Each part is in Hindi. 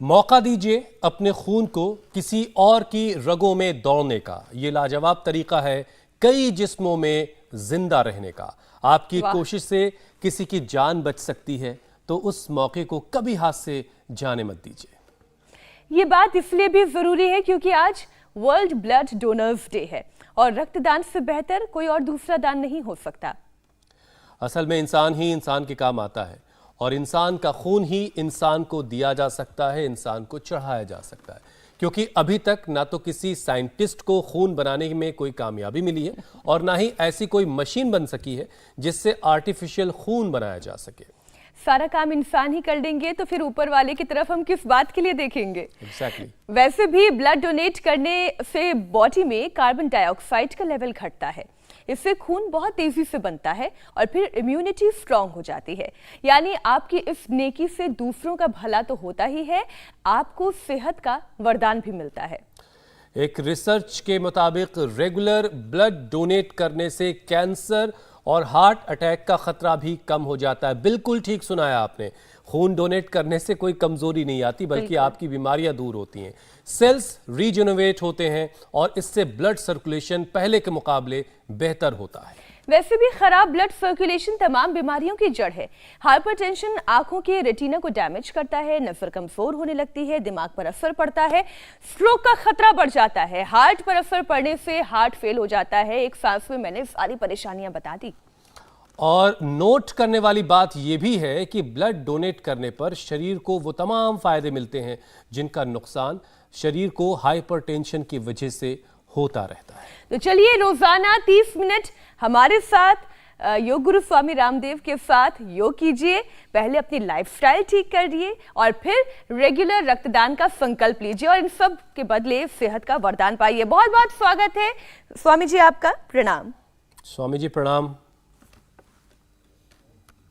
मौका दीजिए अपने खून को किसी और की रगों में दौड़ने का। ये लाजवाब तरीका है कई जिस्मों में जिंदा रहने का। आपकी कोशिश से किसी की जान बच सकती है, तो उस मौके को कभी हाथ से जाने मत दीजिए। ये बात इसलिए भी जरूरी है क्योंकि आज वर्ल्ड ब्लड डोनर्स डे है और रक्तदान से बेहतर कोई और दूसरा दान नहीं हो सकता। असल में इंसान ही इंसान के काम आता है और इंसान का खून ही इंसान को दिया जा सकता है, इंसान को चढ़ाया जा सकता है। क्योंकि अभी तक ना तो किसी साइंटिस्ट को खून बनाने में कोई कामयाबी मिली है और ना ही ऐसी कोई मशीन बन सकी है जिससे आर्टिफिशियल खून बनाया जा सके। सारा काम इंसान ही कर लेंगे तो फिर ऊपर वाले की तरफ हम किस बात के लिए देखेंगे? Exactly. वैसे भी ब्लड डोनेट करने से बॉडी में कार्बन डाइऑक्साइड का लेवल घटता है, इससे खून बहुत तेजी से बनता है और फिर इम्यूनिटी स्ट्रांग हो जाती है। यानी आपकी इस नेकी से दूसरों का भला तो होता ही है, आपको सेहत का वरदान भी मिलता है। एक रिसर्च के मुताबिक रेगुलर ब्लड डोनेट करने से कैंसर और हार्ट अटैक का खतरा भी कम हो जाता है। बिल्कुल ठीक सुनाया आपने। खून डोनेट करने से कोई कमजोरी नहीं आती, बल्कि आपकी बीमारियां दूर होती हैं, सेल्स रीजनरेट होते हैं और इससे ब्लड सर्कुलेशन पहले के मुकाबले बेहतर होता है। वैसे भी खराब ब्लड सर्कुलेशन तमाम बीमारियों की जड़ है। हाइपरटेंशन आंखों के रेटिना को डैमेज करता है, नजर कमजोर होने लगती है, दिमाग पर असर पड़ता है, स्ट्रोक का खतरा बढ़ जाता है, हार्ट पर असर पड़ने से हार्ट फेल हो जाता है। एक सांस में मैंने सारी परेशानियां बता दी। और नोट करने वाली बात यह भी है कि ब्लड डोनेट करने पर शरीर को वो तमाम फायदे मिलते हैं जिनका नुकसान शरीर को हाइपरटेंशन की वजह से होता रहता है। तो चलिए रोजाना 30 मिनट हमारे साथ योग गुरु स्वामी रामदेव के साथ योग कीजिए। पहले अपनी लाइफस्टाइल ठीक करिए और फिर रेगुलर रक्तदान का संकल्प लीजिए और इन सब के बदले सेहत का वरदान पाइए। बहुत बहुत स्वागत है स्वामी जी आपका। प्रणाम स्वामी जी। प्रणाम।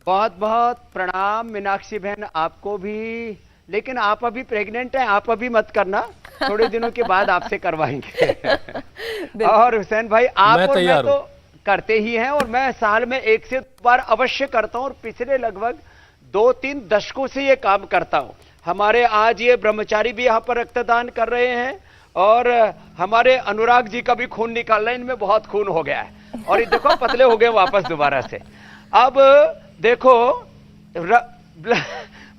बहुत बहुत प्रणाम मीनाक्षी बहन आपको भी। लेकिन आप अभी प्रेग्नेंट हैं, आप अभी मत करना, थोड़े दिनों के बाद आपसे करवाएंगे। और हुसैन भाई आप और मैं तो करते ही हैं और मैं साल में 1 से 2 बार अवश्य करता हूं और पिछले लगभग 2-3 दशकों से ये काम करता हूं। हमारे आज ये ब्रह्मचारी भी यहाँ पर रक्तदान कर रहे हैं और हमारे अनुराग जी का भी खून निकाल रहे हैं। इनमें बहुत खून हो गया है और ये देखो पतले हो गए वापस दोबारा से। अब देखो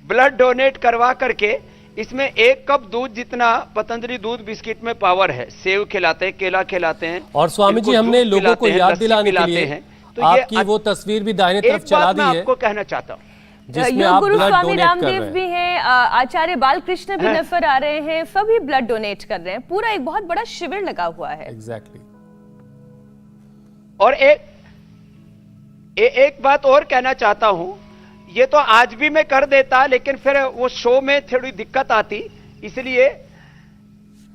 ब्लड डोनेट करवा करके इसमें 1 कप दूध जितना पतंजलि दूध बिस्किट में पावर है। सेव खिलाते हैं, केला खिलाते हैं। और स्वामी जी हमने लोगों को याद दिलाने के लिए तो आपकी वो तस्वीर भी दाहिने तरफ चला दी है। आपको कहना चाहता हूँ जिसमें आप गुरु ब्लड स्वामी डोनेट कर रामदेव रहे हैं। भी हैं, आचार्य बालकृष्ण भी नजर आ रहे हैं, सभी ब्लड डोनेट कर रहे हैं। पूरा एक बहुत बड़ा शिविर लगा हुआ है। एग्जैक्टली। और एक बात और कहना चाहता हूं, ये तो आज भी मैं कर देता लेकिन फिर वो शो में थोड़ी दिक्कत आती, इसलिए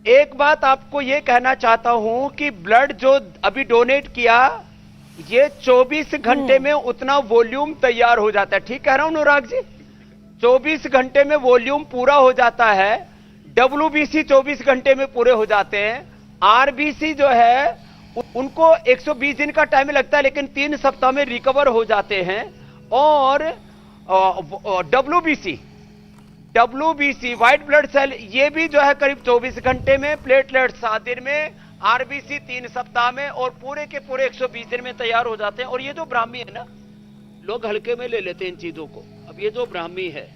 एक बात आपको ये कहना चाहता हूं कि ब्लड जो अभी डोनेट किया ये 24 घंटे में उतना वॉल्यूम तैयार हो जाता है। ठीक कह रहा हूं अनुराग जी? 24 घंटे में वॉल्यूम पूरा हो जाता है। WBC 24 घंटे में पूरे हो जाते हैं। RBC जो है उनको 120 दिन का टाइम लगता है लेकिन 3 सप्ताह में रिकवर हो जाते हैं। और WBC व्हाइट ब्लड सेल ये भी जो है करीब 24 घंटे में, प्लेटलेट 7 दिन में, RBC 3 सप्ताह में और पूरे के पूरे 120 दिन में तैयार हो जाते हैं। और ये जो ब्राह्मी है ना, लोग हल्के में ले लेते हैं इन चीजों को। अब ये जो ब्राह्मी है,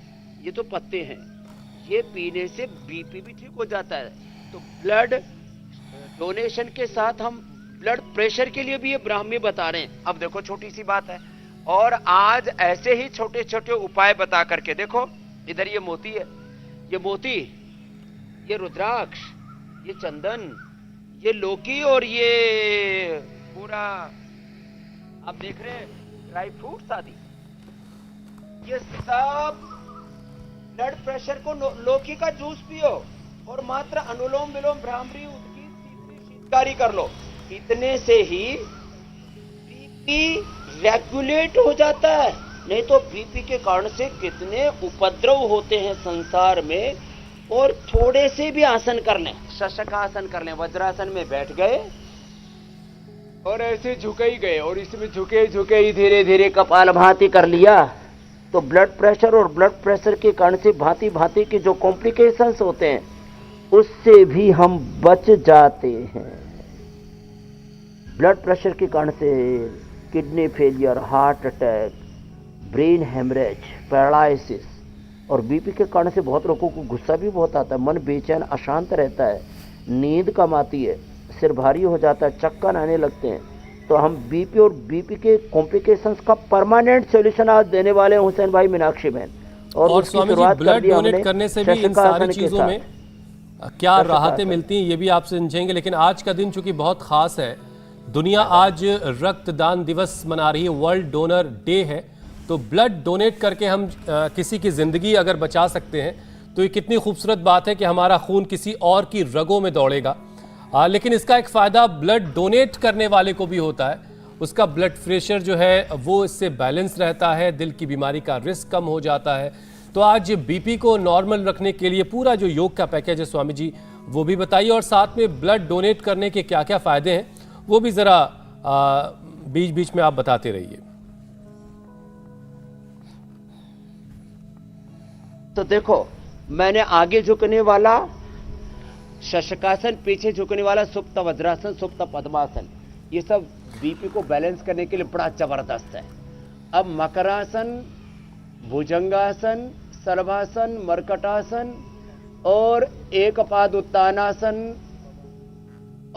ये तो पत्ते हैं, ये पीने से बीपी भी ठीक हो जाता है। तो ब्लड डोनेशन के साथ हम ब्लड प्रेशर के लिए भी ये ब्राह्मी बता रहे हैं। अब देखो छोटी सी बात है और आज ऐसे ही छोटे छोटे उपाय बता करके देखो, इधर ये मोती है, ये मोती, ये रुद्राक्ष, ये चंदन, ये लौकी और ये पूरा आप देख रहे हैं ड्राई फ्रूट्स आदि, ये सब ब्लड प्रेशर को लौकी का जूस पियो और मात्र अनुलोम विलोम भ्रामरी उसकी तीसरी शीतकारी कर लो। इतने से ही बीपी रेगुलेट हो जाता है। नहीं तो बीपी के कारण से कितने उपद्रव होते हैं संसार में। और थोड़े से भी आसन कर लें, शशकासन कर लें, वज्रासन में बैठ गए और ऐसे झुके ही गए और इसमें झुके झुके ही धीरे धीरे कपालभाति कर लिया तो ब्लड प्रेशर और ब्लड प्रेशर के कारण से भांति भांति के जो कॉम्प्लिकेशंस होते हैं उससे भी हम बच जाते हैं। ब्लड प्रेशर के कारण से kidney failure, heart attack, brain haemorrhage, paralysis और बीपी के कारण से बहुत लोगों को गुस्सा भी बहुत आता है, मन बेचैन अशांत रहता है, नींद कम आती है, सिर भारी हो जाता है, चक्कर आने लगते हैं। तो हम बीपी और बीपी के कॉम्प्लिकेशंस का परमानेंट सॉल्यूशन आज देने वाले हैं हुसैन भाई, मीनाक्षी बहन। और स्वामी जी, ब्लड डोनेट करने से भी इन सारी चीजों में क्या राहतें मिलती हैं ये भी आप समझेंगे, लेकिन आज का दिन चूंकि बहुत खास है, दुनिया आज रक्तदान दिवस मना रही है, वर्ल्ड डोनर डे है, तो ब्लड डोनेट करके हम किसी की जिंदगी अगर बचा सकते हैं तो ये कितनी खूबसूरत बात है कि हमारा खून किसी और की रगों में दौड़ेगा। लेकिन इसका एक फ़ायदा ब्लड डोनेट करने वाले को भी होता है, उसका ब्लड प्रेशर जो है वो इससे बैलेंस रहता है, दिल की बीमारी का रिस्क कम हो जाता है। तो आज बीपी को नॉर्मल रखने के लिए पूरा जो योग का पैकेज है स्वामी जी वो भी बताइए, और साथ में ब्लड डोनेट करने के क्या क्या फ़ायदे हैं वो भी ज़रा बीच बीच में आप बताते रहिए। तो देखो, मैंने आगे झुकने वाला शशकासन, पीछे झुकने वाला सुप्त वज्रासन, सुप्त पद्मासन, ये सब बीपी को बैलेंस करने के लिए बड़ा जबरदस्त है। अब मकरासन, भुजंगासन, सर्वासन, मरकटासन और एक पाद उत्तानासन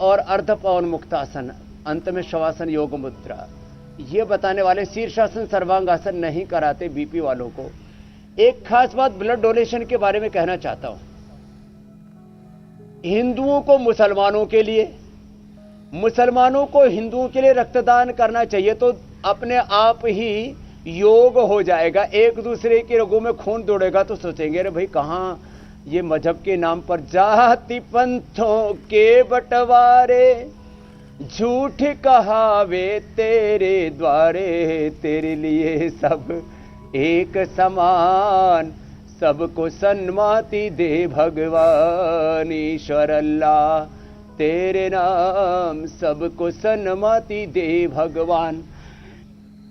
और अर्ध पवन मुक्तासन, अंत में शवासन योग मुद्रा, ये बताने वाले शीर्षासन सर्वांगासन नहीं कराते बीपी वालों को। एक खास बात ब्लड डोनेशन के बारे में कहना चाहता हूं। हिंदुओं को मुसलमानों के लिए, मुसलमानों को हिंदुओं के लिए रक्तदान करना चाहिए तो अपने आप ही योग हो जाएगा, एक दूसरे की रगों में खून दौड़ेगा। तो सोचेंगे अरे भाई कहां ये मजहब के नाम पर जाति पंथों के बंटवारे, झूठ कहावे तेरे द्वारे, तेरे लिए सब एक समान, सबको सन्मति दे भगवान ईश्वर अल्लाह, तेरे नाम सबको सन्मति दे भगवान।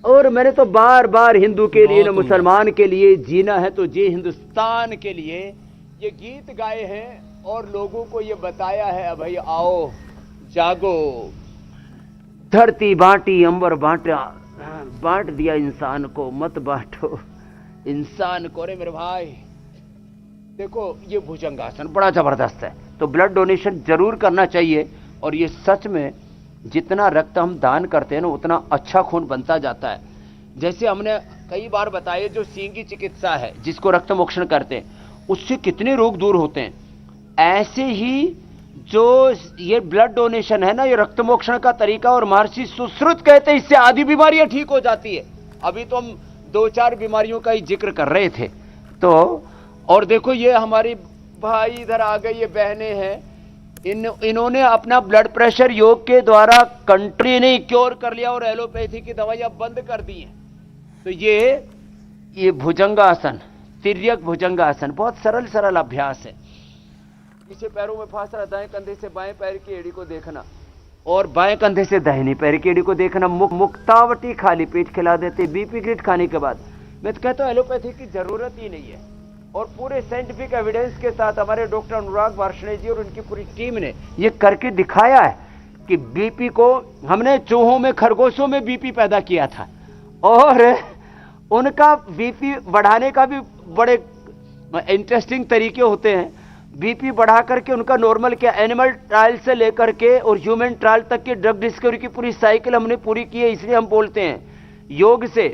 और मैंने तो बार बार हिंदू के लिए, न मुसलमान के लिए जीना है तो जी हिंदुस्तान के लिए ये गीत गाए हैं और लोगों को ये बताया है भाई आओ जागो, धरती बांटी अंबर बांटा, बांट दिया इंसान को, मत बांटो इंसान को। रे मेरे भाई देखो, ये भुजंगासन बड़ा जबरदस्त है, तो ब्लड डोनेशन जरूर करना चाहिए। और ये सच में जितना रक्त हम दान करते हैं ना उतना अच्छा खून बनता जाता है। जैसे हमने कई बार बताया, जो सींगी चिकित्सा है जिसको रक्त मोक्षण करते हैं उससे कितने रोग दूर होते हैं, ऐसे ही जो ये ब्लड डोनेशन है ना, ये रक्त मोक्षण का तरीका, और महर्षि सुश्रुत कहते हैं इससे आधी बीमारियां ठीक हो जाती है। अभी तो हम 2-4 बीमारियों का ही जिक्र कर रहे थे। तो और देखो ये हमारी भाई इधर आ गई, ये बहनें हैं, इन्होंने अपना ब्लड प्रेशर योग के द्वारा कंट्री ने क्योर कर लिया और एलोपैथी की दवाइयां बंद कर दी हैं। तो ये भुजंगासन, तिर्यक भुजंगासन बहुत सरल सरल अभ्यास है। पीछे पैरों में फासला, दाएं कंधे से बाएं पैर की एड़ी को देखना और बाएं कंधे से दाहिने पैर की एड़ी को देखना। मुक्तावटी खाली पेट खिला देते बीपी किट खाने के बाद। मैं तो कहता हूं एलोपैथी की जरूरत ही नहीं है। और पूरे साइंटिफिक एविडेंस के साथ हमारे डॉक्टर अनुराग वार्ष्णेय जी और उनकी पूरी टीम ने ये करके दिखाया है कि बीपी को हमने चूहों में, खरगोशों में बीपी पैदा किया था और उनका बीपी बढ़ाने का भी बड़े इंटरेस्टिंग तरीके होते हैं। बीपी बढ़ा करके उनका नॉर्मल किया, एनिमल ट्रायल से लेकर के और ह्यूमन ट्रायल तक की ड्रग डिस्कवरी की पूरी साइकिल हमने पूरी की है। इसलिए हम बोलते हैं योग से,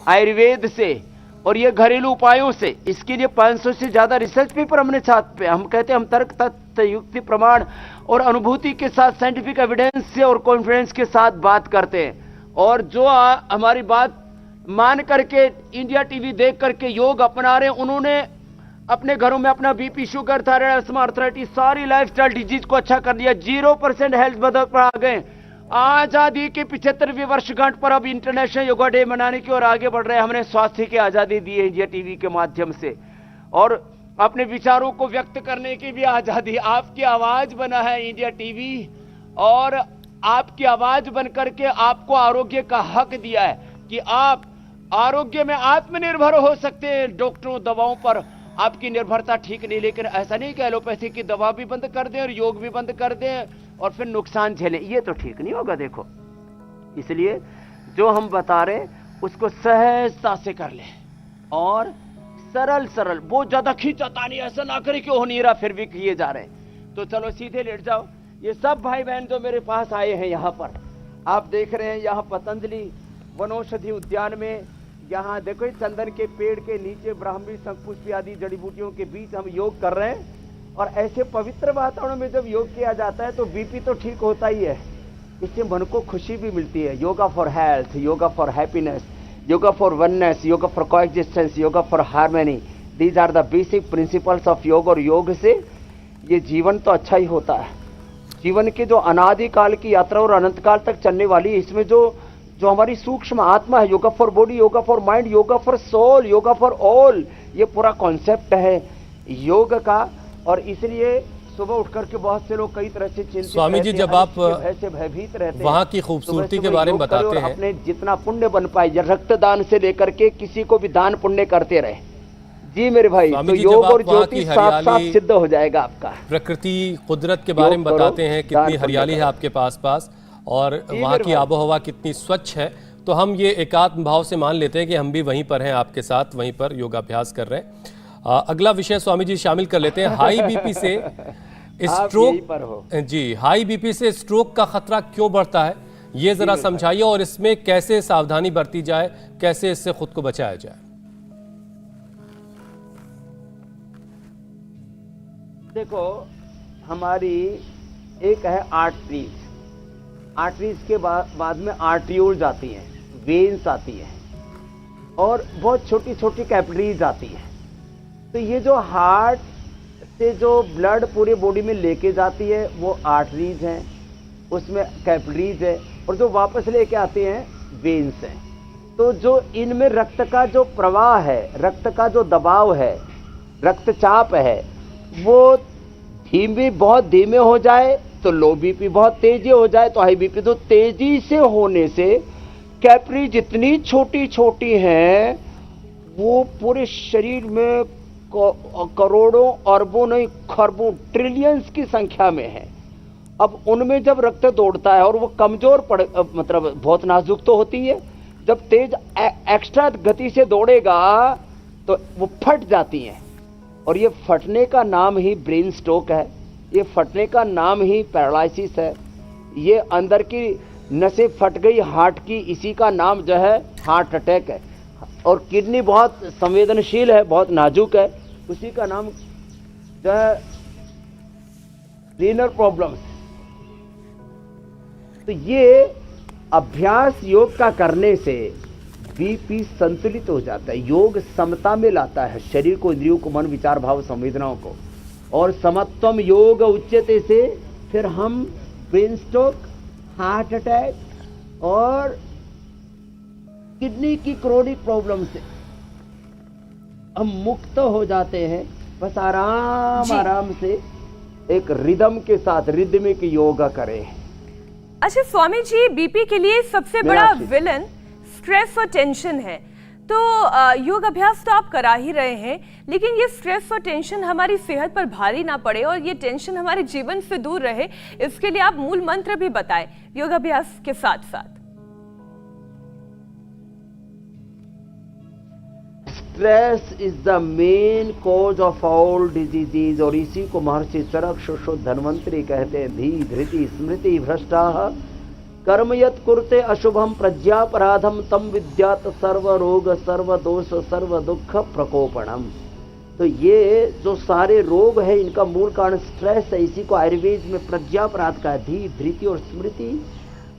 आयुर्वेद से और ये घरेलू उपायों से। इसके लिए 500 से ज्यादा रिसर्च पेपर हमने साथ पे, हम कहते हैं हम तर्क तथ्य युक्ति प्रमाण और अनुभूति के साथ, साइंटिफिक एविडेंस से और कॉन्फिडेंस के साथ बात करते हैं। और जो हमारी बात मान करके इंडिया टीवी देख करके योग अपना रहे, उन्होंने अपने घरों में अपना BP, sugar, thyroid, asthma, arthritis सारी लाइफस्टाइल डिजीज को अच्छा कर दिया। 0% हेल्थ बदल पर आ गए। आजादी की 75वीं वर्षगांठ पर अब इंटरनेशनल योगा डे मनाने की ओर आगे बढ़ रहे हैं। हमने स्वास्थ्य की आजादी दी है इंडिया टीवी के माध्यम से, और अपने विचारों को व्यक्त करने की भी आजादी। आपकी आवाज बना है इंडिया टीवी, और आपकी आवाज बन करके आपको आरोग्य का हक दिया है कि आप आरोग्य में आत्मनिर्भर हो सकते हैं। डॉक्टरों दवाओं पर आपकी निर्भरता ठीक नहीं, लेकिन ऐसा नहीं कि एलोपैथी की दवा भी बंद कर दें और योग भी बंद कर दें और फिर नुकसान झेलें, ये तो ठीक नहीं होगा। देखो, इसलिए जो हम बता रहे हैं उसको सहजता से कर लें और सरल सरल, बहुत ज्यादा खींचातानी ऐसा ना करें कि हो नहीं रहा फिर भी किए जा रहे हैं। तो चलो सीधे लेट जाओ। ये सब भाई बहन जो मेरे पास आए हैं यहाँ पर, आप देख रहे हैं यहाँ पतंजलि वनौषधि उद्यान में, यहाँ देखो चंदन के पेड़ के नीचे ब्राह्मी शंखपुष्पी आदि जड़ी बूटियों के बीच हम योग कर रहे हैं। और ऐसे पवित्र वातावरण में जब योग किया जाता है तो बीपी तो ठीक होता ही है, इससे मन को खुशी भी मिलती है। Yoga for health, yoga for happiness, yoga for oneness, yoga for coexistence, yoga for harmony, these are the basic principles of yog. और योग से ये जीवन तो अच्छा ही होता है। जीवन के जो अनादिकाल की यात्रा और अनंत काल तक चलने वाली, इसमें जो हमारी सूक्ष्म आत्मा है, yoga for body, yoga for mind, yoga for soul, yoga for all, ये पूरा कॉन्सेप्ट है योग का। और इसलिए सुबह उठकर के बहुत से लोग कई तरह से चिंतित स्वामी जी, जब आप ऐसे भयभीत रहते हैं, वहाँ की खूबसूरती के बारे में बताते हैं, अपने जितना पुण्य बन पाए, रक्तदान से लेकर के किसी को भी दान पुण्य करते रहे। जी मेरे भाई, तो योग और ज्योति साफ साफ सिद्ध हो जाएगा आपका। प्रकृति कुदरत के बारे में बताते हैं, कितनी हरियाली है आपके पास और वहाँ की आबोहवा कितनी स्वच्छ है, तो हम ये एकात्म भाव से मान लेते हैं कि हम भी वहीं पर हैं, आपके साथ वहीं पर योगाभ्यास कर रहे हैं। अगला विषय स्वामी जी शामिल कर लेते हैं। हाई बीपी से स्ट्रोक, जी हाई बीपी से स्ट्रोक का खतरा क्यों बढ़ता है, ये जरा समझाइए, और इसमें कैसे सावधानी बरती जाए, कैसे इससे खुद को बचाया जाए। देखो, हमारी एक है आर्टरीज, आर्टरीज के बाद में आर्टियोल्स आती हैं, वेन्स आती हैं और बहुत छोटी छोटी कैपिलरीज आती हैं। तो ये जो हार्ट से जो ब्लड पूरी बॉडी में लेके जाती है वो आर्टरीज हैं, उसमें कैपिलरीज है, और जो वापस लेके आते हैं वेन्स हैं। तो जो इनमें रक्त का जो प्रवाह है, रक्त का जो दबाव है, रक्तचाप है, वो बहुत धीमे हो जाए तो लो बीपी, बहुत तेजी हो जाए तो हाई बीपी। तो तेजी से होने से कैपिलरी जितनी छोटी छोटी हैं वो पूरे शरीर में करोड़ों, अरबों नहीं खरबों, ट्रिलियंस की संख्या में है। अब उनमें जब रक्त दौड़ता है और वो कमजोर मतलब बहुत नाजुक तो होती है, जब तेज एक्स्ट्रा गति से दौड़ेगा तो वो फट जाती हैं। और ये फटने का नाम ही ब्रेन स्ट्रोक है, ये फटने का नाम ही पैरालिसिस है। ये अंदर की नसें फट गई हार्ट की, इसी का नाम जो है हार्ट अटैक है। और किडनी बहुत संवेदनशील है, बहुत नाजुक है, उसी का नाम जो है रीनल प्रॉब्लम्स। तो ये अभ्यास योग का करने से बीपी संतुलित हो जाता है। योग समता में लाता है शरीर को, इंद्रियों को, मन, विचार, भाव, संवेदनाओं को। और समत्वम योग उच्यते से फिर हम ब्रेन स्ट्रोक, हार्ट अटैक और किडनी की क्रोनिक प्रॉब्लम से हम मुक्त हो जाते हैं। बस आराम से एक रिदम के साथ रिदमिक योगा करें। अच्छा स्वामी जी, बीपी के लिए सबसे बड़ा विलन स्ट्रेस और टेंशन है। तो योग अभ्यास तो आप करा ही रहे हैं, लेकिन ये स्ट्रेस और टेंशन हमारी सेहत पर भारी ना पड़े और ये टेंशन हमारे जीवन से दूर रहे, इसके लिए आप मूल मंत्र भी बताएं योग अभ्यास के साथ साथ। Stress is the main cause of all diseases. और इसी को महर्षि चरक शुश्रुत धन्वंतरी कहते हैं। धी धृति स्मृति भ्रष्टा कर्म यत् कुरुते अशुभम प्रज्ञापराधम तम विद्यात सर्व रोग सर्व दोष सर्व दुख प्रकोपणम। तो ये जो सारे रोग है इनका मूल कारण स्ट्रेस है। इसी को आयुर्वेद में प्रज्ञापराध का धी धृति और स्मृति।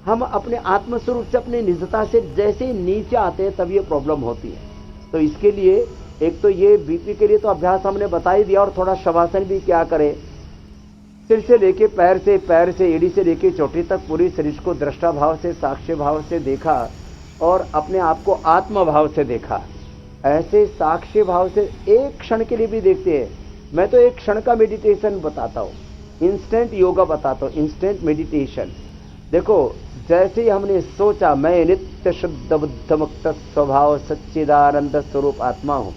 हम अपने आत्मस्वरूप से, अपने निजता से जैसे नीचे आते हैं तब ये प्रॉब्लम होती है। तो इसके लिए एक तो ये बीपी के लिए तो अभ्यास हमने बता ही दिया, और थोड़ा शवासन भी क्या करें। सिर से लेके पैर से एड़ी से लेके चोटी तक पूरी शरीर को दृष्टा भाव से, साक्ष्य भाव से देखा और अपने आप को आत्म भाव से देखा। ऐसे साक्ष्य भाव से एक क्षण के लिए भी देखते हैं। मैं तो एक क्षण का मेडिटेशन बताता हूँ, इंस्टेंट योगा बताता हूँ, इंस्टेंट मेडिटेशन। देखो जैसे ही हमने सोचा मैं नित्य शुद्ध बुद्ध मुक्त स्वभाव सच्चिदानंद स्वरूप आत्मा हूँ,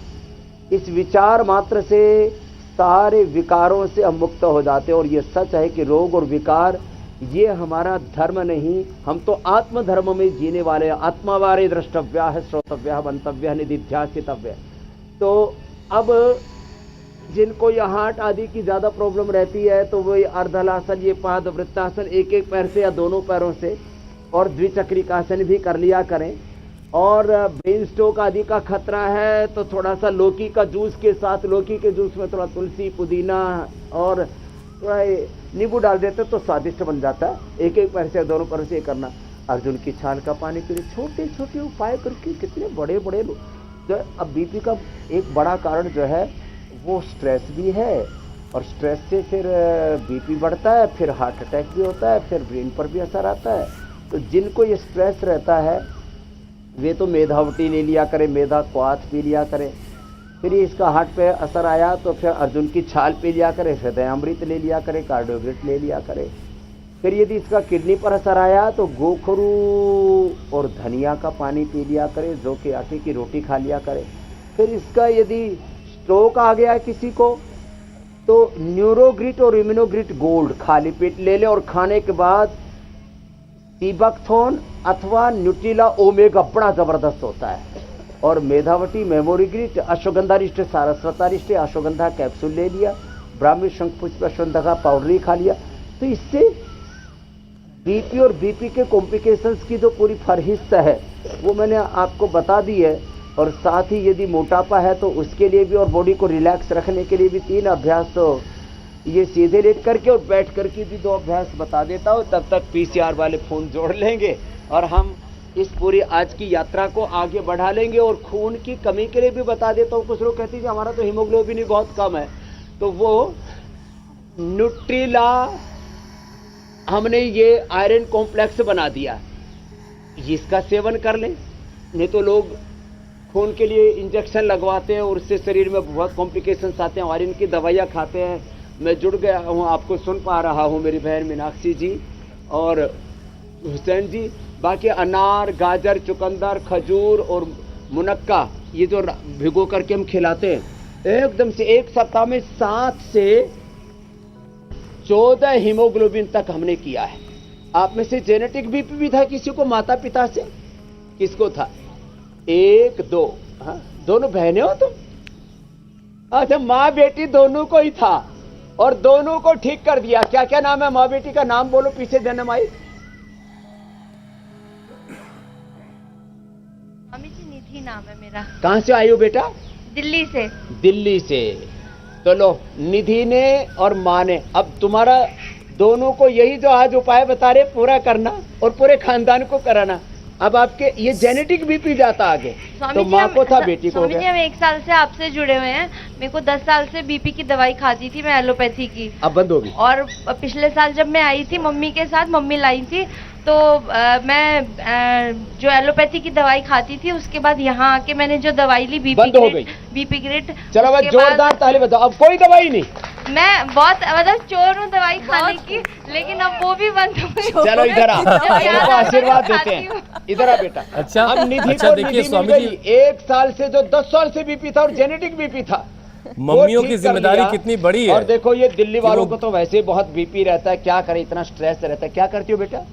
इस विचार मात्र से सारे विकारों से हम मुक्त हो जाते हैं। और ये सच है कि रोग और विकार ये हमारा धर्म नहीं, हम तो आत्म धर्म में जीने वाले हैं। आत्मावारे द्रष्टव्या है, श्रोतव्या है, मंतव्य है, निधिध्यासितव्य। तो अब जिनको ये हार्ट आदि की ज़्यादा प्रॉब्लम रहती है तो वो अर्धलासन, ये पाद वृत्तासन एक एक पैर से या दोनों पैरों से, और द्विचक्रिकासन भी कर लिया करें। और ब्रेन स्ट्रोक आदि का खतरा है तो थोड़ा सा लौकी का जूस के साथ, लौकी के जूस में थोड़ा तुलसी पुदीना और थोड़ा नींबू डाल देते तो स्वादिष्ट बन जाता है। एक एक पैर से दोनों पैर से करना। अर्जुन की छाल का पानी पीने, छोटे छोटे उपाय करके कितने बड़े बड़े लोग जो। अब बीपी का एक बड़ा कारण जो है वो स्ट्रेस भी है, और स्ट्रेस से फिर बीपी बढ़ता है, फिर हार्ट अटैक भी होता है, फिर ब्रेन पर भी असर आता है। तो जिनको ये स्ट्रेस रहता है वे तो मेधावटी ले लिया करें, मेधा क्वाथ पी लिया करें। फिर इसका हार्ट पे असर आया तो फिर अर्जुन की छाल पी लिया करें, हृदयामृत ले लिया करें, कार्डियोग्रिट ले लिया करें। फिर यदि इसका किडनी पर असर आया तो गोखरू और धनिया का पानी पी लिया करें, जौ के आटे की रोटी खा लिया करें। फिर इसका यदि स्ट्रोक आ गया किसी को तो न्यूरोग्रिट और इम्यूनोग्रिट गोल्ड खाली पेट ले लें, और खाने के बाद सीबकथोन अथवा न्यूट्रिला ओमेगा बड़ा जबरदस्त होता है। और मेधावटी, मेमोरीग्रिट, अश्वगंधारिष्ट, सारस्वतारिष्ट, अश्वगंधा कैप्सूल ले लिया, ब्राह्मी शंखपुष्प अश्वगंधा पाउडर ही खा लिया। तो इससे बीपी और बीपी के कॉम्प्लिकेशंस की जो पूरी फहरिस्त है वो मैंने आपको बता दी है। और साथ ही यदि मोटापा है तो उसके लिए भी, और बॉडी को रिलैक्स रखने के लिए भी 3 अभ्यास, तो ये सीधे लेट करके और बैठ करके भी 2 अभ्यास बता देता हूँ। तब तक पीसीआर वाले फोन जोड़ लेंगे और हम इस पूरी आज की यात्रा को आगे बढ़ा लेंगे। और खून की कमी के लिए भी बता देता हूँ। कुछ लोग कहते हैं कि हमारा तो हीमोग्लोबिन ही बहुत कम है, तो वो न्यूट्रिला हमने ये आयरन कॉम्प्लेक्स बना दिया, इसका सेवन कर लें। नहीं तो लोग खून के लिए इंजेक्शन लगवाते हैं और उससे शरीर में बहुत कॉम्प्लिकेशंस आते हैं, आयरन की दवाइयाँ खाते हैं। मैं जुड़ गया हूँ, आपको सुन पा रहा हूँ मेरी बहन मीनाक्षी जी और हुसैन जी। बाकी अनार, गाजर, चुकंदर, खजूर और मुनक्का ये जो भिगो करके हम खिलाते हैं, एकदम से 1 सप्ताह में 7 से 14 हीमोग्लोबिन तक हमने किया है। आप में से जेनेटिक बीपी भी था किसी को, माता पिता से किसको था? 1 2, हाँ दोनों बहनें हो तुम? अच्छा, माँ बेटी दोनों को ही था और दोनों को ठीक कर दिया। क्या क्या नाम है माँ बेटी का? नाम बोलो पीछे जन्म आई। मम्मी जी निधि नाम है मेरा। कहां से आई हो बेटा? दिल्ली से। दिल्ली से। तो लो, निधि ने और माँ ने, अब तुम्हारा दोनों को यही जो आज उपाय बता रहे पूरा करना और पूरे खानदान को कराना। अब आपके ये जेनेटिक बीपी जाता आगे, तो माँ को था बेटी को हो स्वामी जी गया। हम 1 साल से आपसे जुड़े हुए हैं। मेरे को 10 साल से बीपी की दवाई खाती थी मैं, एलोपैथी की। अब बंद होगी। और पिछले साल जब मैं आई थी मम्मी के साथ, मम्मी लाई थी तो मैं जो एलोपैथी की दवाई खाती थी उसके बाद यहाँ आके मैंने जो दवाई ली बीपी ग्रिट। चलो भाई जोरदार ताली बजाओ। अब कोई दवाई नहीं। मैं बहुत मतलब चोर हूँ दवाई खाने की, लेकिन अब वो भी बंद हो गई। चलो इधर आ, इनको आशीर्वाद देते हैं। इधर आ बेटा। अच्छा, अब निधि अच्छा को देखिए निधि मिल स्वामी गई। जी, 1 साल से जो 10 साल से बीपी था और जेनेटिक बीपी था, मम्मियों वो की ठीक कर जिम्मेदारी लिया। कितनी बड़ी है। और देखो ये दिल्ली वालों वो- को तो वैसे ही बहुत बीपी रहता है, क्या करे, इतना स्ट्रेस रहता है। क्या करती हो बेटा?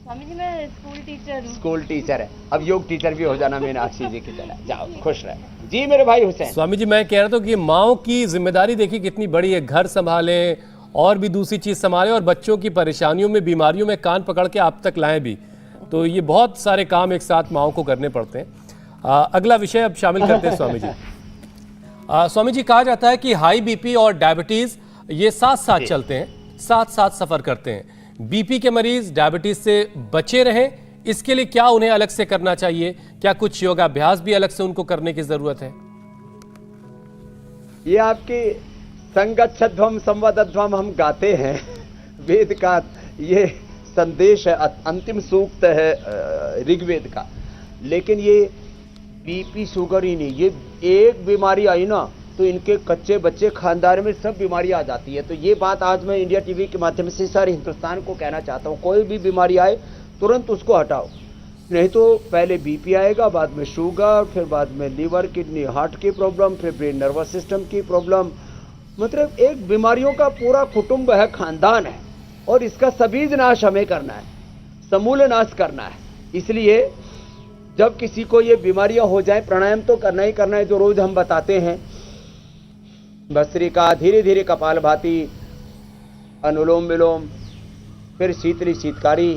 स्वामी जी मैं स्कूल टीचर हूँ। स्कूल टीचर है, अब योग टीचर भी हो जाना मीनाक्षी जी की तरह। जाओ खुश रहे जी मेरे भाई हुसैन। स्वामी जी मैं कह रहा था कि माओ की जिम्मेदारी देखिए कितनी बड़ी है, घर संभालें और भी दूसरी चीज संभालें और बच्चों की परेशानियों में, बीमारियों में कान पकड़ के आप तक लाएं भी। तो ये बहुत सारे काम एक साथ माओ को करने पड़ते हैं। अगला विषय अब शामिल करते हैं स्वामी जी। स्वामी जी कहा जाता है कि हाई बीपी और डायबिटीज ये साथ साथ चलते हैं, साथ साथ सफर करते हैं। बीपी के मरीज डायबिटीज से बचे रहें, इसके लिए क्या उन्हें अलग से करना चाहिए? क्या कुछ योगाभ्यास भी अलग से उनको करने की जरूरत है? ये आपकी संगच्छध्वम संवदध्वम हम गाते हैं, वेद का ये संदेश है, अंतिम सूक्त है ऋग्वेद का। लेकिन ये बीपी शुगर ही नहीं, ये एक बीमारी आई ना तो इनके कच्चे बच्चे खानदान में सब बीमारी आ जाती है। तो ये बात आज मैं इंडिया टीवी के माध्यम से सारे हिंदुस्तान को कहना चाहता हूँ, कोई भी बीमारी आए तुरंत उसको हटाओ, नहीं तो पहले बीपी आएगा, बाद में शुगर, फिर बाद में लीवर, किडनी, हार्ट की प्रॉब्लम, फिर ब्रेन नर्वस सिस्टम की प्रॉब्लम। मतलब एक बीमारियों का पूरा कुटुंब है, खानदान है, और इसका सबीज नाश हमें करना है, समूल नाश करना है। इसलिए जब किसी को ये बीमारियां हो जाए, प्राणायाम तो करना ही करना है, जो रोज हम बताते हैं। भस्त्रिका, धीरे धीरे कपालभाति, अनुलोम विलोम, फिर शीतली शीतकारी,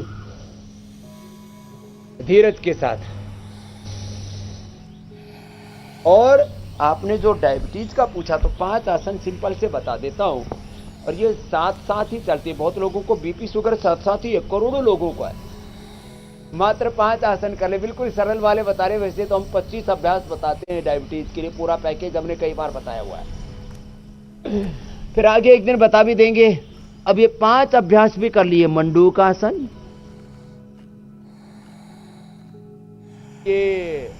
धीरज के साथ। और आपने जो डायबिटीज का पूछा, तो 5 आसन सिंपल से बता देता हूं, और ये साथ साथ ही चलती। बहुत लोगों को बीपी शुगर साथ साथ ही है, करोड़ों लोगों को है। मात्र 5 आसन कर ले, बिल्कुल सरल वाले बता रहे। वैसे तो हम 25 अभ्यास बताते हैं डायबिटीज के लिए, पूरा पैकेज हमने कई बार बताया हुआ है। फिर आगे एक दिन बता भी देंगे। अब ये 5 अभ्यास भी कर लिए। मंडूकासन, ये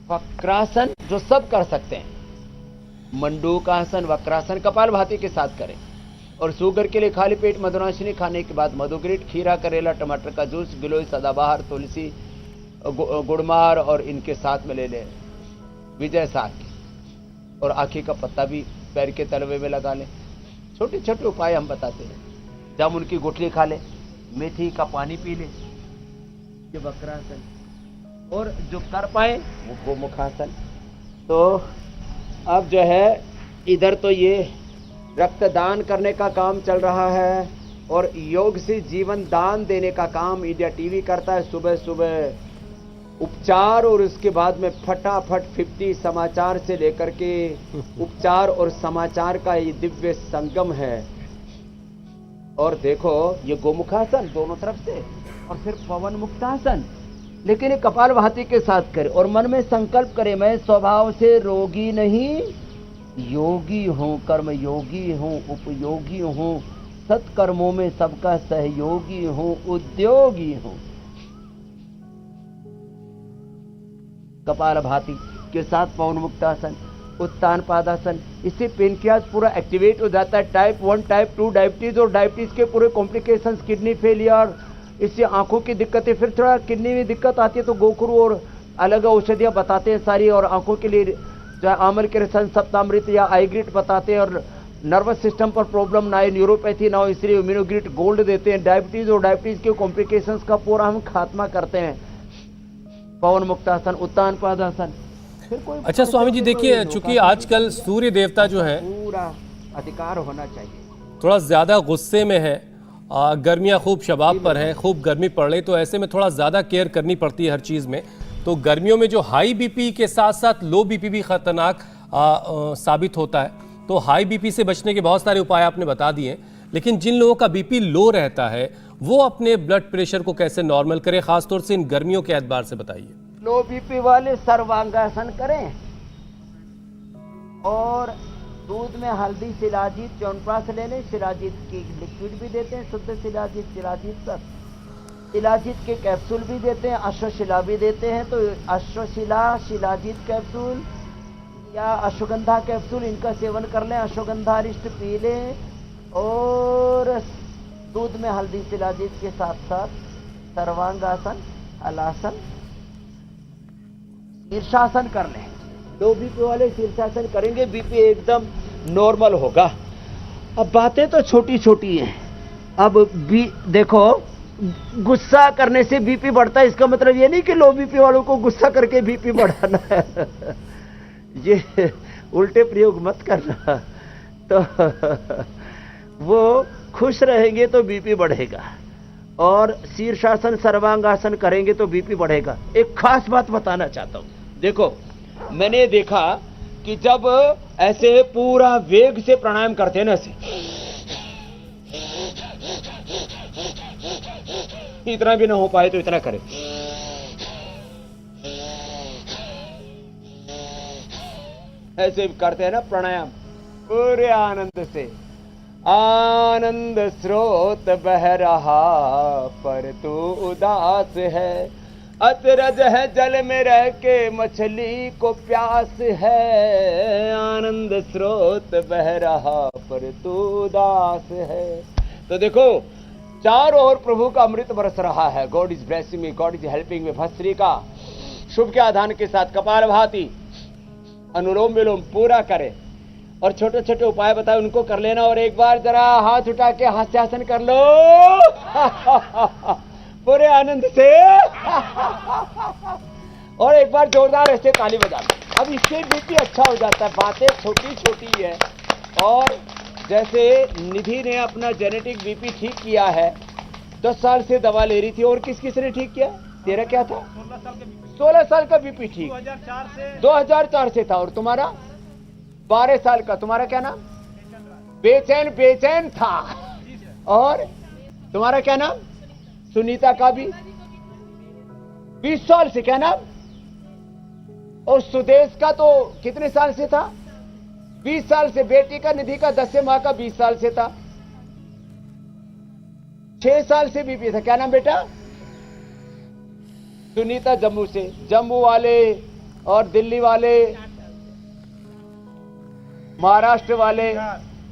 वक्रासन, जो सब कर सकते हैं। मंडूकासन, वक्रासन कपालभाति के साथ करें। और शुगर के लिए खाली पेट मधुनाशिनी खाने के बाद मधुग्रीट, खीरा, करेला, टमाटर का जूस, गिलोय, सदाबहार, तुलसी, गुड़मार और इनके साथ में ले लें विजय साग। और आँखी का पत्ता भी पैर के तलवे में लगा लें। छोटे छोटे उपाय हम बताते हैं। जामुन की गुठली खा ले, मेथी का पानी पी ले, ये वक्रासन। और जो कर पाए वो गोमुखासन। तो अब जो है इधर तो ये रक्तदान करने का काम चल रहा है, और योग से जीवन दान देने का काम इंडिया टीवी करता है। सुबह सुबह उपचार, और उसके बाद में फटाफट 50 समाचार से लेकर के उपचार और समाचार का ये दिव्य संगम है। और देखो ये गोमुखासन दोनों तरफ से, और फिर पवन मुक्तासन। लेकिन ये कपालभाति के साथ करे, और मन में संकल्प करे, मैं स्वभाव से रोगी नहीं, योगी हूं, कर्म योगी हूं, उपयोगी हूं, सत्कर्मों में सबका सहयोगी हूं, उद्योगी हूं। कपालभाति के साथ पवन मुक्तासन, उत्तान पादासन। इससे पेनक्रियाज पूरा एक्टिवेट हो जाता है। टाइप 1, टाइप 2 डायबिटीज, और डायबिटीज के पूरे कॉम्प्लिकेशंस, किडनी फेलियर, इससे आंखों की दिक्कतें, फिर थोड़ा किडनी में दिक्कत आती है तो गोखरू और अलग औषधियां बताते हैं सारी। और आंखों के लिए जो आमल के रसन, सप्तामृत या आईग्रिट बताते हैं। और नर्वस सिस्टम पर प्रॉब्लम ना है, न्यूरोपैथी ना हो, इसलिए इम्यूनोग्रिट गोल्ड देते हैं। डायबिटीज और डायबिटीज के कॉम्प्लिकेशंस का पूरा हम खात्मा करते हैं। पवन मुक्तासन, उत्तान पादासन। अच्छा स्वामी जी, देखिए चूंकि आजकल सूर्य देवता जो है पूरा अधिकार होना चाहिए, थोड़ा ज्यादा गुस्से में है, गर्मियाँ खूब शबाब पर है, खूब गर्मी पड़ रही, तो ऐसे में थोड़ा ज़्यादा केयर करनी पड़ती है हर चीज़ में। तो गर्मियों में जो हाई बीपी के साथ साथ लो बीपी भी खतरनाक साबित होता है। तो हाई बीपी से बचने के बहुत सारे उपाय आपने बता दिए, लेकिन जिन लोगों का बीपी लो रहता है वो अपने ब्लड प्रेशर को कैसे नॉर्मल करें, खासतौर से इन गर्मियों के एतबार से बताइए। लो बीपी वाले सर्वांगासन करें, और दूध में हल्दी, शिलाजीत, च्यवनप्राश ले लें। शिलाजीत की लिक्विड भी देते हैं, शुद्ध शिलाजीत, शिलाजीत पर शिलाजीत के कैप्सूल भी देते हैं, अश्वशिला भी देते हैं। तो अश्वशिला, शिलाजीत कैप्सूल या अश्वगंधा कैप्सूल, इनका सेवन कर लें। अश्वगंधारिष्ट पी लें, और दूध में हल्दी, शिलाजीत के साथ साथ सर्वांगासन, हलासन, शीर्षासन कर लें। लो बीपी वाले शीर्षासन करेंगे, बीपी एकदम नॉर्मल होगा। अब बातें तो छोटी छोटी हैं। अब देखो, गुस्सा करने से बीपी बढ़ता है, इसका मतलब ये नहीं कि लो बीपी वालों को गुस्सा करके बीपी बढ़ाना है। ये उल्टे प्रयोग मत करना। तो वो खुश रहेंगे तो बीपी बढ़ेगा, और शीर्षासन, सर्वांगासन करेंगे तो बीपी बढ़ेगा। एक खास बात बताना चाहता हूं। देखो, मैंने देखा कि जब ऐसे पूरा वेग से प्राणायाम करते हैं ना, इतना भी ना हो पाए तो इतना करें। ऐसे करते हैं ना प्राणायाम पूरे आनंद से। आनंद स्रोत बह रहा पर तू उदास है, अतरज है जल में रह के मछली को प्यास है। आनंद स्रोत बह रहा पर तू उदास है। तो देखो, चारों ओर प्रभु का अमृत बरस रहा है। God is blessing me, God is helping me. भस्त्रिका शुभ के आधान के साथ कपालभाति, अनुलोम विलोम पूरा करें और छोटे छोटे उपाय बताए उनको कर लेना। और एक बार जरा हाथ उठा के हास्यासन कर लो पूरे आनंद से और एक बार जोरदार ऐसे ताली बजा दो। अब इससे बीपी अच्छा हो जाता है। बातें छोटी छोटी है। और जैसे निधि ने अपना जेनेटिक बीपी ठीक किया है, 10 साल से दवा ले रही थी। और किस किस ने ठीक किया? तेरा क्या था? 16 साल का बीपी ठीक 2004 से था। और तुम्हारा 12 साल का। तुम्हारा क्या नाम? बेचैन था। और तुम्हारा क्या नाम? सुनीता का भी 20 साल से। क्या नाम? और सुदेश का तो कितने साल से था? 20 साल से। बेटी का निधि का 10 माह का 20 साल से था। 6 साल से बीपी था। क्या नाम बेटा? सुनीता जम्मू से। जम्मू वाले और दिल्ली वाले, महाराष्ट्र वाले,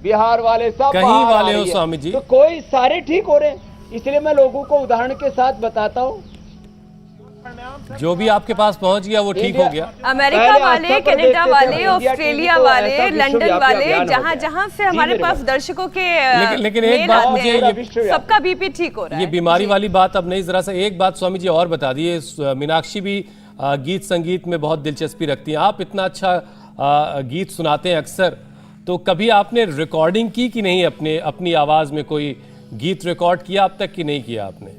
बिहार वाले, सब कहीं वाले हो स्वामी जी। तो कोई सारे ठीक हो रहे हैं। इसलिए मैं लोगों को उदाहरण के साथ बताता हूं। जो भी आपके पास पहुंच गया वो ठीक हो गया। अमेरिका वाले, कनाडा वाले, ऑस्ट्रेलिया वाले, लंदन वाले, जहां जहां से हमारे पास दर्शकों के लेकिन एक बात मुझे ये सबका बीपी ठीक हो रहा है। ये बीमारी वाली बात अब नहीं, जरा सा एक बात स्वामी जी और बता दिए। मीनाक्षी भी गीत संगीत में बहुत दिलचस्पी रखती हैं। आप इतना अच्छा गीत सुनाते हैं अक्सर, तो कभी आपने रिकॉर्डिंग की कि नहीं? अपनी आवाज में कोई गीत रिकॉर्ड किया अब तक कि नहीं किया आपने?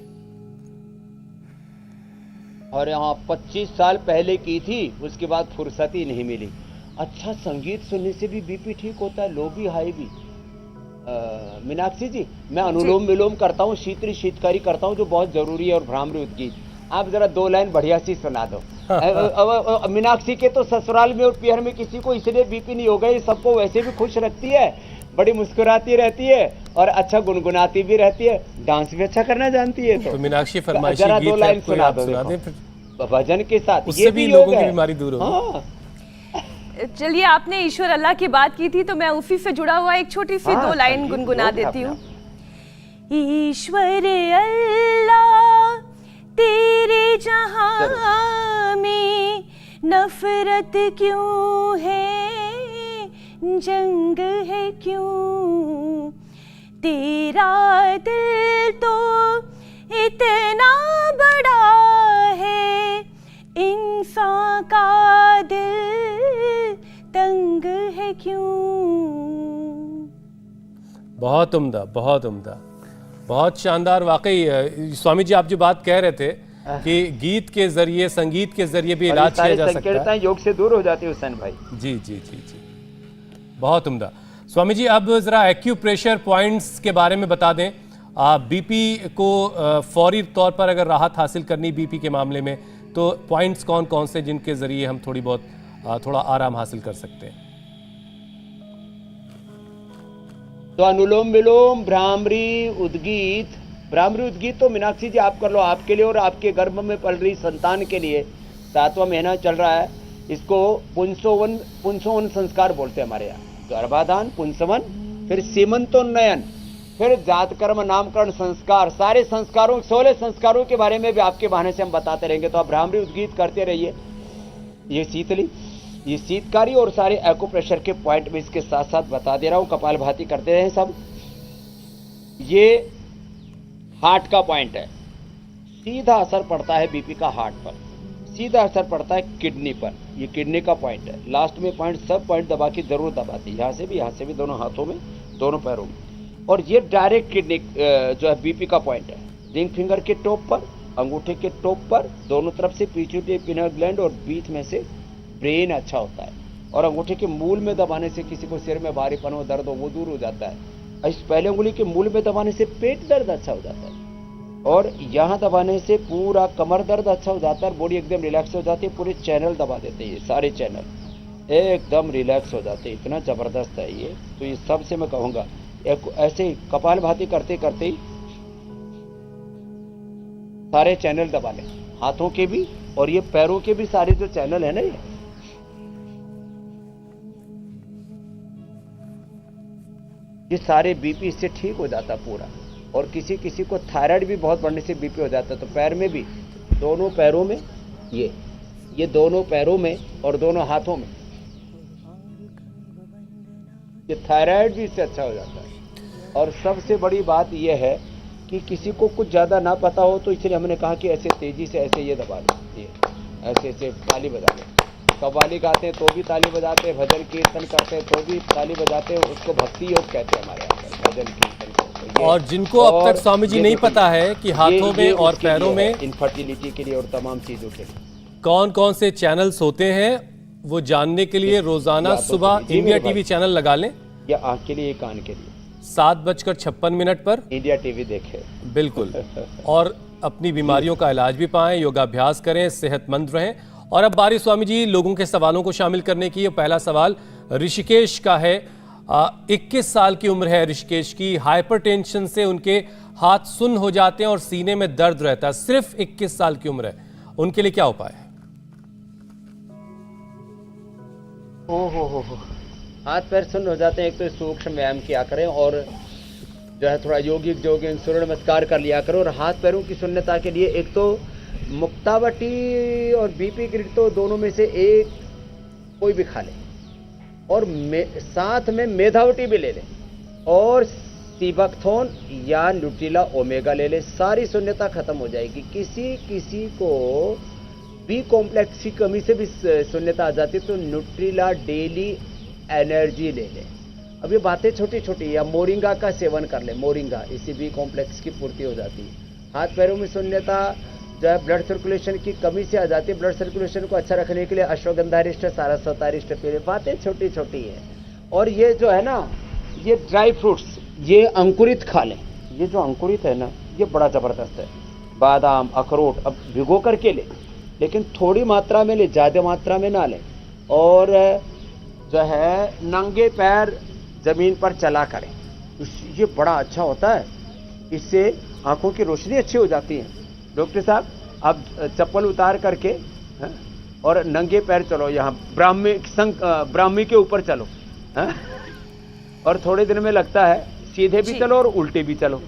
और यहाँ 25 साल पहले की थी, उसके बाद फुर्सत ही नहीं मिली। अच्छा संगीत सुनने से भी बीपी ठीक होता है, लो भी हाई भी। मीनाक्षी जी, मैं अनुलोम विलोम करता हूँ, शीतरी शीतकारी करता हूँ, जो बहुत जरूरी है, और भ्रामरी उद्गीत। आप जरा 2 लाइन बढ़िया सी सुना दो। मीनाक्षी के तो ससुराल में और पियर में किसी को इसलिए बीपी नहीं होगा, ये सबको वैसे भी खुश रखती है, बड़ी मुस्कुराती रहती है और अच्छा गुनगुनाती भी रहती है, डांस भी अच्छा करना जानती है। तो मीनाक्षी फरमाइशी जरा गीत 2 लाइन सुना दो भजन के साथ, उससे भी लोगों की बीमारी दूर होगी। हाँ। चलिए, आपने ईश्वर अल्लाह की बात की थी तो मैं उसी से जुड़ा हुआ एक छोटी सी 2 लाइन गुनगुना देती हूँ। ईश्वर अल्लाह तेरे जहां में नफरत क्यों है, जंग है क्यों, तेरा दिल तो इतना बड़ा है, इंसान का दिल तंग है क्यों। बहुत उम्दा, बहुत उम्दा, बहुत शानदार। वाकई स्वामी जी, आप जो बात कह रहे थे कि गीत के जरिए, संगीत के जरिए भी इलाज किया जा सकता है, योग से दूर हो जाती है हुसैन भाई। जी जी जी जी, बहुत उम्दा। स्वामी जी, अब जरा एक्यूप्रेशर पॉइंट्स के बारे में बता दें। बीपी को फौरी तौर पर अगर राहत हासिल करनी बीपी के मामले में, तो पॉइंट्स कौन कौन से जिनके जरिए हम थोड़ा आराम हासिल कर सकते हैं? तो अनुलोम विलोम, भ्रामरी उद्गीत। भ्रामरी उद्गीत तो मीनाक्षी जी आप कर लो, आपके लिए और आपके गर्भ में पल रही संतान के लिए। 7वां महीना चल रहा है, इसको पुंसवन संस्कार बोलते हैं हमारे यहाँ। गर्भाधान, पुंसवन, फिर सीमंतोन्नयन, फिर जातकर्म, नामकरण संस्कार। सारे संस्कारों, 16 संस्कारों के बारे में भी आपके बहाने से हम बताते रहेंगे। तो आप भ्रामरी उद्गीत करते रहिए। ये शीतली, ये शीतकारी और सारे एक्यूप्रेशर के पॉइंट में इसके साथ साथ बता दे रहा हूं। कपालभाति करते रहे सब। ये हार्ट का पॉइंट है, सीधा असर पड़ता है बीपी का हार्ट पर, सीधा असर पड़ता है किडनी पर। ये किडनी का पॉइंट है। लास्ट में पॉइंट, सब पॉइंट दबा के जरूर दबाती, यहाँ से भी, दोनों हाथों में, दोनों पैरों में। और ये डायरेक्ट किडनी जो है बीपी का पॉइंट है। रिंग फिंगर के टॉप पर, अंगूठे के टॉप पर, दोनों तरफ से पिट्यूटरी पिनल ग्लैंड और बीच में से ब्रेन अच्छा होता है। और अंगूठे के मूल में दबाने से किसी को सिर में भारीपन हो, दर्द हो, वो दूर हो जाता है। इस पहले उंगली के मूल में दबाने से पेट दर्द अच्छा हो जाता है। और यहाँ दबाने से पूरा कमर दर्द अच्छा हो जाता है, बॉडी एकदम रिलैक्स हो जाती है। पूरे चैनल दबा देते हैं, ये सारे चैनल एकदम रिलैक्स हो जाते हैं। इतना जबरदस्त है ये। तो ये सबसे मैं कहूँगा, ऐसे ही कपालभाति करते करते ही सारे चैनल दबा लें, हाथों के भी और ये पैरों के भी, सारे जो चैनल है ना, ये सारे बीपी इससे ठीक हो जाता पूरा। और किसी किसी को थायराइड भी बहुत बढ़ने से बीपी हो जाता है। तो पैर में भी, दोनों पैरों में, ये दोनों पैरों में और दोनों हाथों में ये थायराइड भी इससे अच्छा हो जाता है। और सबसे बड़ी बात यह है कि किसी को कुछ ज़्यादा ना पता हो तो इसलिए हमने कहा कि ऐसे तेजी से ऐसे ये दबा लो, ये ऐसे ऐसे ताली बजा लो। कव्वाली गाते हैं तो भी ताली बजाते हैं, भजन कीर्तन करते हैं तो भी ताली बजाते हैं। उसको भक्ति योग कहते हैं हमारे यहाँ पर, भजन कीर्तन को। और जिनको अब तक स्वामी जी नहीं पता है कि हाथों में और पैरों में इनफर्टिलिटी के लिए और तमाम चीज़ों के लिए कौन कौन से चैनल्स होते हैं, वो जानने के लिए रोजाना सुबह इंडिया टीवी चैनल लगा लें, या आँख के लिए, कान के लिए 7:56 पर इंडिया टीवी देखें। बिल्कुल। और अपनी बीमारियों का इलाज भी पाएं, योगाभ्यास करें, सेहतमंद रहें। और अब बारी स्वामी जी लोगों के सवालों को शामिल करने की। पहला सवाल ऋषिकेश का है। 21 साल की उम्र है ऋषिकेश की। हाइपरटेंशन से उनके हाथ सुन्न हो जाते हैं और सीने में दर्द रहता है। सिर्फ 21 साल की उम्र है, उनके लिए क्या उपाय है? हो हाथ पैर सुन्न हो जाते हैं। एक तो सूक्ष्म व्यायाम किया करें और जो है थोड़ा योगिक जोगिंग सूर्य नमस्कार कर लिया करो। और हाथ पैरों की सुन्नता के लिए एक तो मुक्तावटी और बीपी ग्रिड, तो दोनों में से एक कोई भी खा ले, और साथ में मेधावटी भी ले ले, और सीबकथोन या न्यूट्रिला ओमेगा ले ले। सारी शून्यता खत्म हो जाएगी। किसी किसी को बी कॉम्प्लेक्स की कमी से भी शून्यता आ जाती है, तो न्यूट्रिला डेली एनर्जी ले ले। अब ये बातें छोटी छोटी, या मोरिंगा का सेवन कर ले, मोरिंगा, इससे बी कॉम्प्लेक्स की पूर्ति हो जाती है। हाथ पैरों में शून्यता जो है ब्लड सर्कुलेशन की कमी से आ जाती है। ब्लड सर्कुलेशन को अच्छा रखने के लिए अश्वगंधारिष्ट, सारस्वतारिष्ट पीले। बातें छोटी छोटी है। और ये जो है ना, ये ड्राई फ्रूट्स, ये अंकुरित खा लें। ये जो अंकुरित है ना, ये बड़ा जबरदस्त है। बादाम, अखरोट अब भिगो करके ले, लेकिन थोड़ी मात्रा में ले, ज्यादा मात्रा में ना लें। और जो है नंगे पैर जमीन पर चला करें, ये बड़ा अच्छा होता है। इससे आंखों की रोशनी अच्छी हो जाती है। डॉक्टर साहब आप चप्पल उतार करके और नंगे पैर चलो, यहाँ ब्राह्मी के ऊपर चलो, और थोड़े दिन में लगता है सीधे भी चलो और उल्टे भी चलो।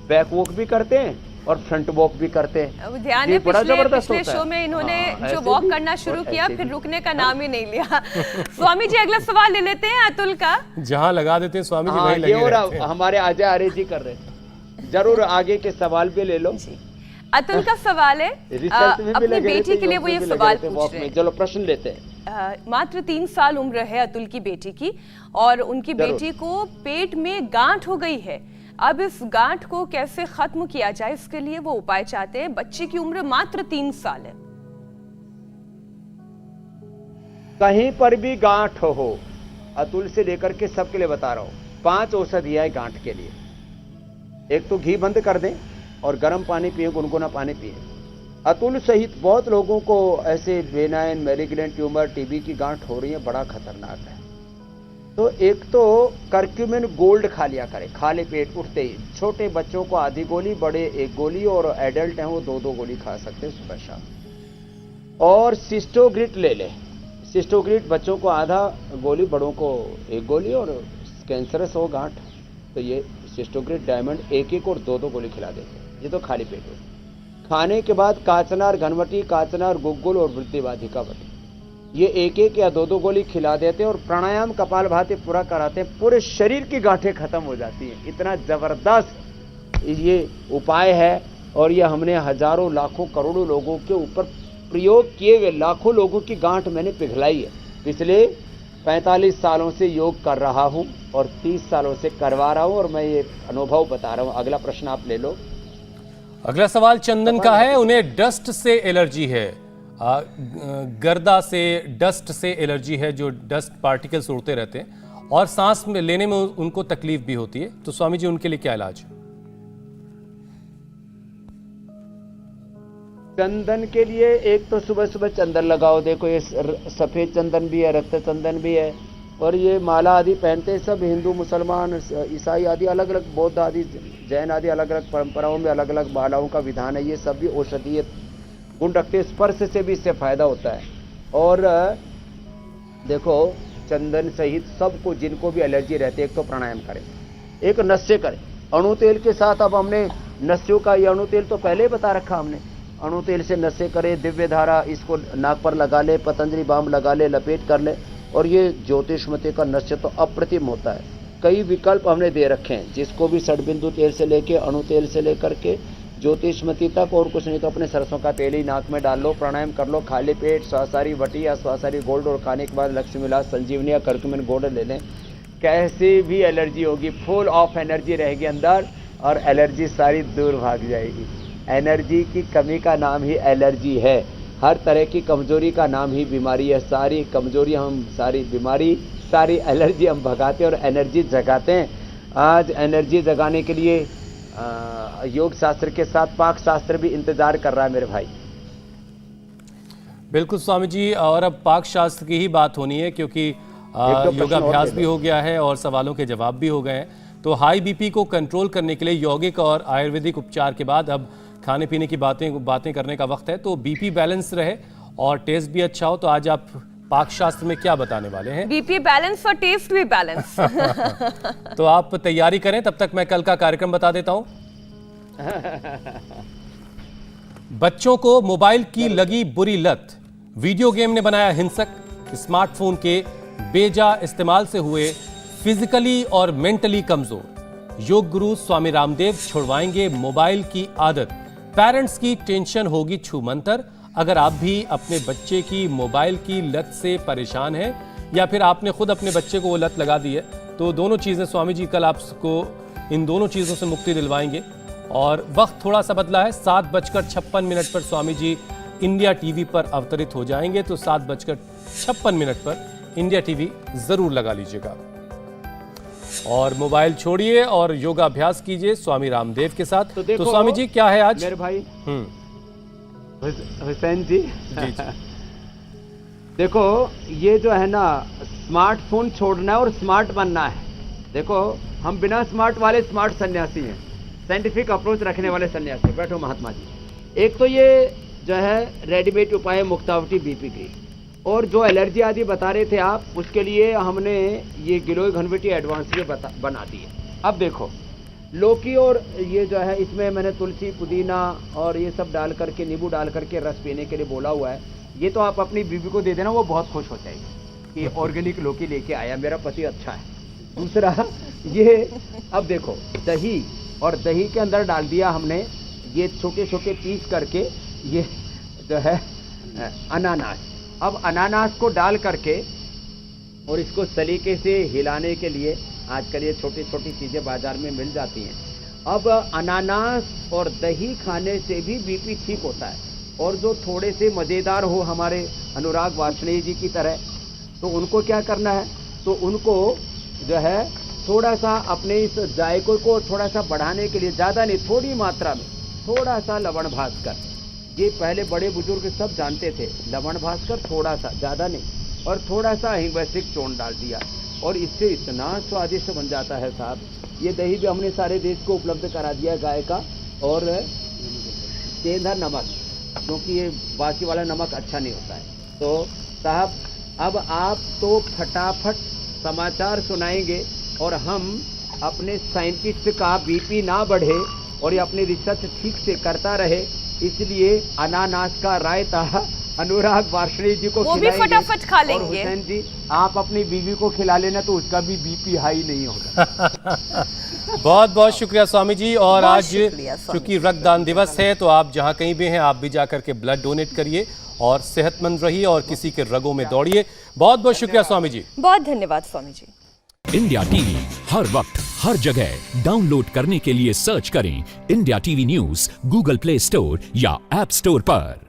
बैक वॉक भी करते हैं और फ्रंट वॉक भी करते हैं। ध्यान है पिछले शो में इन्होंने जो वॉक करना शुरू किया, फिर रुकने का नाम ही नहीं लिया। स्वामी जी अगला सवाल ले लेते हैं अतुल का। जहाँ लगा देते हैं स्वामी जी वहीं लगे रहते हैं। हमारे अजय आर्य जी कर रहे हैं। जरूर आगे के सवाल भी ले लो। अतुल का सवाल है, अपनी बेटी के लिए वो ये सवाल पूछ रहे हैं। चलो प्रश्न लेते हैं। मात्र 3 साल उम्र है अतुल की बेटी की, और उनकी बेटी को पेट में गांठ हो गई है। अब इस गांठ को कैसे खत्म किया जाए, इसके लिए वो उपाय चाहते हैं। बच्चे की उम्र मात्र 3 साल है। कहीं पर भी गांठ हो, अतुल से लेकर के सबके लिए बता रहा हूं, 5 औषधियां है गांठ के लिए। एक तो घी बंद कर दें और गर्म पानी पिए, गुनगुना पानी पिए। अतुल सहित बहुत लोगों को ऐसे बेनाइन मैलिग्नेंट ट्यूमर, टीबी की गांठ हो रही है, बड़ा खतरनाक है। तो एक तो करक्यूमिन गोल्ड खा लिया करें, खाली पेट उठते ही। छोटे बच्चों को आधी गोली, बड़े 1 गोली, और एडल्ट हैं वो 2-2 गोली खा सकते हैं सुबह शाम। और सिस्टोग्रिट ले लें। सिस्टोग्रिट बच्चों को आधा गोली, बड़ों को 1 गोली। और कैंसरस हो गांठ तो ये सिस्टोग्रिट डायमंड 1-1 और 2-2 गोली खिला देते हैं। ये तो खाली पेट हो। खाने के बाद काचनार घनवटी, काचनार गुग्गुल और वृद्धिवाधिका वटी, ये 1-1 या 2-2 गोली खिला देते हैं। और प्राणायाम कपालभाति पूरा कराते हैं, पूरे शरीर की गांठें खत्म हो जाती हैं। इतना जबरदस्त ये उपाय है। और ये हमने हजारों, लाखों, करोड़ों लोगों के ऊपर प्रयोग किए हुए, लाखों लोगों की गांठ मैंने पिघलाई है। पिछले 45 सालों से योग कर रहा हूं और 30 सालों से करवा रहा हूं, और मैं ये अनुभव बता रहा हूं। अगला प्रश्न आप ले लो। अगला सवाल चंदन का है। उन्हें डस्ट से एलर्जी है, गर्दा से, डस्ट से एलर्जी है, जो डस्ट पार्टिकल्स उड़ते रहते हैं, और सांस में लेने में उनको तकलीफ भी होती है। तो स्वामी जी उनके लिए क्या इलाज है? चंदन के लिए एक तो सुबह सुबह चंदन लगाओ। देखो ये सफेद चंदन भी है, रक्त चंदन भी है, और ये माला आदि पहनते हैं सब हिंदू, मुसलमान, ईसाई आदि, अलग अलग बौद्ध आदि, जैन आदि, अलग अलग परंपराओं में अलग अलग मालाओं का विधान है। ये सब भी औषधीय गुण रखते हैं। स्पर्श से भी इससे फायदा होता है। और देखो चंदन सहित सबको, जिनको भी एलर्जी रहती है, एक तो प्राणायाम करें, एक नशे करें। अणु तेल के साथ अब हमने नस्यों का, ये अणु तेल तो पहले ही बता रखा हमने, अणु तेल से नशे करे, दिव्य धारा इसको नाक पर लगा ले, पतंजलि बाम लगा ले, लपेट कर ले, और ये ज्योतिषमती का नश्य तो अप्रतिम होता है। कई विकल्प हमने दे रखे हैं, जिसको भी षडबिंदु तेल से लेके, अणु तेल से लेकर के ज्योतिषमती तक, और कुछ नहीं तो अपने सरसों का तेल ही नाक में डाल लो, प्राणायाम कर लो, खाली पेट स्वासारी वटी या स्वासारी गोल्ड, और खाने के बाद लक्ष्मी विलास संजीवनी या करक्यूमिन गोल्ड ले लें। कैसी भी एलर्जी होगी, फुल ऑफ एनर्जी रहेगी अंदर, और एलर्जी सारी दूर भाग जाएगी। एनर्जी की कमी का नाम ही एलर्जी है, हर तरह की कमजोरी का नाम ही बीमारी है। सारी कमजोरी हम, सारी बीमारी, सारी एलर्जी हम भगाते हैं और एनर्जी जगाते हैं। आज एनर्जी जगाने के लिए योग शास्त्र के साथ पाक शास्त्र भी इंतजार कर रहा है मेरे भाई। बिल्कुल स्वामी जी, और अब पाक शास्त्र की ही बात होनी है, क्योंकि योगाभ्यास भी हो गया है और सवालों के जवाब भी हो गए हैं। तो हाई बीपी को कंट्रोल करने के लिए यौगिक और आयुर्वेदिक उपचार के बाद अब खाने पीने की बातें करने का वक्त है। तो बीपी बैलेंस रहे और टेस्ट भी अच्छा हो, तो आज आप पाक शास्त्र में क्या बताने वाले हैं? बीपी बैलेंस और टेस्ट भी बैलेंस। तो आप तैयारी करें, तब तक मैं कल का कार्यक्रम बता देता हूं। बच्चों को मोबाइल की लगी बुरी लत, वीडियो गेम ने बनाया हिंसक, स्मार्टफोन के बेजा इस्तेमाल से हुए फिजिकली और मेंटली कमजोर। योग गुरु स्वामी रामदेव छुड़वाएंगे मोबाइल की आदत, पेरेंट्स की टेंशन होगी छूमंतर। अगर आप भी अपने बच्चे की मोबाइल की लत से परेशान हैं, या फिर आपने खुद अपने बच्चे को वो लत लगा दी है, तो दोनों चीज़ें स्वामी जी कल आपको इन दोनों चीज़ों से मुक्ति दिलवाएंगे। और वक्त थोड़ा सा बदला है, 7:56 पर स्वामी जी इंडिया टीवी पर अवतरित हो जाएंगे। तो 7:56 पर इंडिया टीवी जरूर लगा लीजिएगा और मोबाइल छोड़िए और योगाभ्यास कीजिए स्वामी रामदेव के साथ। तो स्वामी जी क्या है आज मेरे भाई हुसैन जी? देखो, ये जो है ना, स्मार्टफोन छोड़ना है और स्मार्ट बनना है। देखो, हम बिना स्मार्ट वाले स्मार्ट सन्यासी हैं, साइंटिफिक अप्रोच रखने वाले सन्यासी। बैठो महात्मा जी। एक तो ये जो है रेडीमेड उपाय है मुक्तावटी बीपी की, और जो एलर्जी आदि बता रहे थे आप, उसके लिए हमने ये गिलोय घनवटी एडवांस के बना दी है। अब देखो, लौकी और ये जो है, इसमें मैंने तुलसी, पुदीना और ये सब डाल करके, नींबू डाल करके रस पीने के लिए बोला हुआ है। ये तो आप अपनी बीबी को दे देना, वो बहुत खुश हो जाएगी कि ऑर्गेनिक लौकी लेके आया, मेरा पति अच्छा है। दूसरा ये, अब देखो, दही, और दही के अंदर डाल दिया हमने ये छोटे छोटे पीस करके, ये जो है अनानास। अब अनानास को डाल करके और इसको सलीके से हिलाने के लिए, आजकल ये छोटी छोटी चीजें बाजार में मिल जाती हैं। अब अनानास और दही खाने से भी बीपी ठीक होता है। और जो थोड़े से मजेदार हो, हमारे अनुराग वार्ष्णेय जी की तरह, तो उनको क्या करना है, तो उनको जो है थोड़ा सा अपने इस जायके को थोड़ा सा बढ़ाने के लिए, ज्यादा नहीं, थोड़ी मात्रा में थोड़ा सा लवण भास्कर, ये पहले बड़े बुजुर्ग सब जानते थे, लवण भास्कर थोड़ा सा, ज्यादा नहीं, और थोड़ा सा हिंगवैसिक चूर्ण डाल दिया, और इससे इतना स्वादिष्ट बन जाता है साहब। ये दही भी हमने सारे देश को उपलब्ध करा दिया गाय का, और सेंधा नमक, क्योंकि ये बाकी वाला नमक अच्छा नहीं होता है। तो साहब, अब आप तो फटाफट समाचार सुनाएंगे, और हम अपने साइंटिस्ट का बीपी ना बढ़े और ये अपनी रिसर्च ठीक से करता रहे, इसलिए अनानास का रायता अनुराग वार्ष्णेय जी को वो भी फटाफट खा लेंगे। और हुसैन जी, आप अपनी बीवी को खिला लेना, तो उसका भी बीपी हाई नहीं होगा। बहुत बहुत शुक्रिया स्वामी जी। और बहुत आज शुक्रिया स्वामी चूंकि रक्तदान दिवस है, तो आप जहां कहीं भी हैं, आप भी जाकर के ब्लड डोनेट करिए और सेहतमंद रहिए और किसी के रगों में दौड़िए। बहुत बहुत शुक्रिया स्वामी जी। बहुत धन्यवाद स्वामी जी। इंडिया टीवी हर वक्त हर जगह डाउनलोड करने के लिए सर्च करें India TV news Google play store या ऐप स्टोर पर।